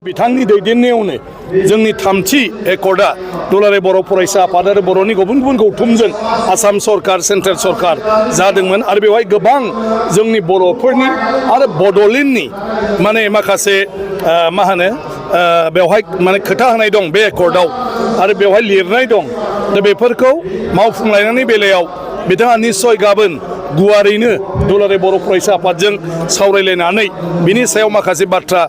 बिथांनि दैदेननायावनो जोंनि थामथि एकर्डआ दुलाराय बर' फरायसा आफाद आरो बर'नि गुबुन गुबुन गौथुमजों आसाम सरकार सेन्ट्रेल सरकार जादोंमोन आरो बेवहाय गोबां जोंनि बर'फोरनि आरो बड'लेण्डनि माने माखासे मा होनो बेवहाय माने खोथा होनाय दं बे एकर्डआव आरो बेवहाय लिरनाय दं दा बेफोरखौ मावफुंलायनायनि बेलायाव बिथाङा निश्चय गाबोन गुवारैनो दुलाराय बर' फरायसा आफादजों सावरायलायनानै बिनि सायाव माखासे बाथ्रा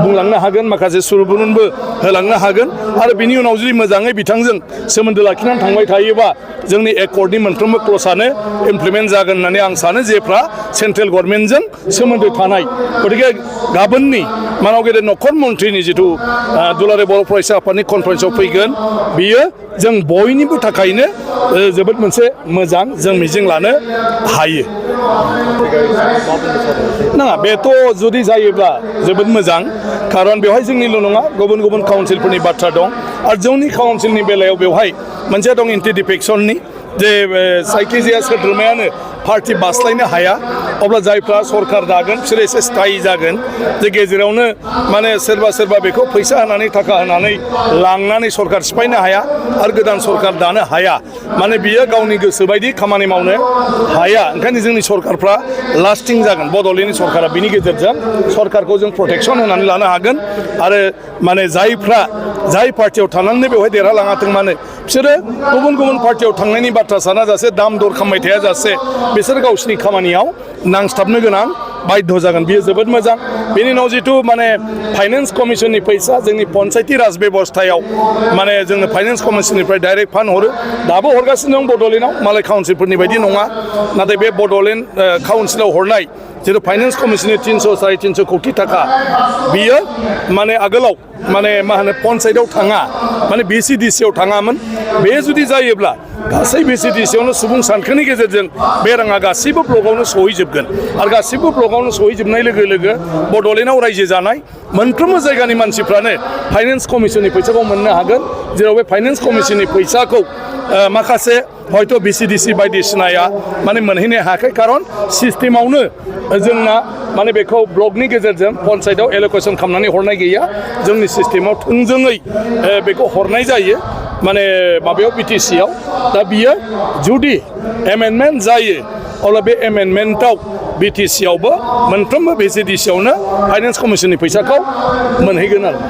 बुंलांनो हागोन माखासे सुबुरुनबो होलांनो हागोन आरो बिनि उनाव जुदि मोजाङै बिथांजों सोमोन्दो लाखिनानै थांबाय थायोबा जोंनि एकर्डनि मोनफ्रोमबो क्लजआनो इमप्लिमेन्ट जागोन होननानै आं सानो जेफ्रा सेन्ट्रेल गभर्नमेन्टजों सोमोन्दो थानाय गतिके गाबोननि मानाव गेदेर नखर मन्थ्रिनि जिथु दुलाराय बर' फरायसा आफादनि कनफारेन्सआव फैगोन बियो जों बयनिबो थाखायनो जोबोद मोनसे मोजां जों मिजिं लानो हायो नङा बेथ' जुदि जायोब्ला जोबोद मोजां खारन बेवहाय जोंनिल' नङा गुबुन गुबुन काउन्सिलफोरनि बाथ्रा दं आरो जोंनि काउन्सिलनि बेलायाव बेवहाय मोनसे दं एन्टि डिफेक्सननि जे जायखिजाया सोद्रोमायानो पार्टि बास्लायनो हाया अब्ला जायफ्रा सरकार दागोन बिसोरो एसे स्थायि जागोन जे गेजेरावनो माने सोरबा बेखौ फैसा होनानै थाखा होनानै लांनानै सरकार सिफायनो हाया आरो गोदान सरकार दानो हाया माने बियो गावनि गोसो बायदि खामानि मावनो हाया ओंखायनो जोंनि सरकारफ्रा लास्टिं जागोन बड'लेण्डनि सरकारा बिनि गेजेरजों सरकारखौ जों प्रटेक्सन होनानै लानो हागोन आरो माने जाय पार्टियाव थानानैनो बेवहाय देरहालाङाथों मानो बिसोरो गुबुन गुबुन पार्टियाव थांनायनि बाथ्रा साना जासे दाम दर खालामबाय थाया जासे बिसोर गावसिनि खामानियाव नांस्थाबनो गोनां बाध्य जागोन बियो जोबोद मोजां बेनि उनाव जिथु माने फाइनेन्स कमिसननि फैसा जोंनि पन्सायती राज बेबस्थायाव माने जोंनो फाइनेन्स कमिसननिफ्राय डाइरेक्ट फान्ड हरो दाबो हरगासिनो दं बड'लेण्डआव मालाय काउन्सिलफोरनि बायदि नङा नाथाय बे बड'लेण्ड काउन्सिलाव हरनाय जिथु फाइनेन्स कमिसननि 300-350 कौटि थाखा बियो माने आगोलाव माने मा होनो पन्सायतआव थाङा माने BCDCआव थाङामोन बे जुदि जायोब्ला गासै BCDCआवनो सुबुं सानखोनि गेजेरजों बे राङा गासैबो ब्लकआवनो सहैजोबगोन आरो गासैबो ब्लकआवनो सहैजोबनाय लोगो लोगो बड'लेण्डआव रायजो जानाय मोनफ्रोमबो जायगानि मानसिफ्रानो फाइनेन्स कमिसननि फैसाखौ मोननो हागोन जेराव बे फाइनेन्स कमिसननि फैसाखौ माखासे हयथ' BCDC बायदिसिनाया माने मोनहैनो हायाखै खारन सिस्टेमावनो जोंना माने बेखौ ब्लकनि गेजेरजों पन्सायतआव एल'केसन खालामनानै हरनाय गैया जोंनि सिस्टेमाव थोंजोङै बेखौ हरनाय जायो माने माबायाव BTCआव दा बियो जुदि एमेन्डमेन्ट जायो अब्ला बे एमेन्डमेन्टआव BTCआवबो मोनफ्रोमबो BCDCआवनो फाइनेन्स कमिसननि फैसाखौ मोनहैगोन आरो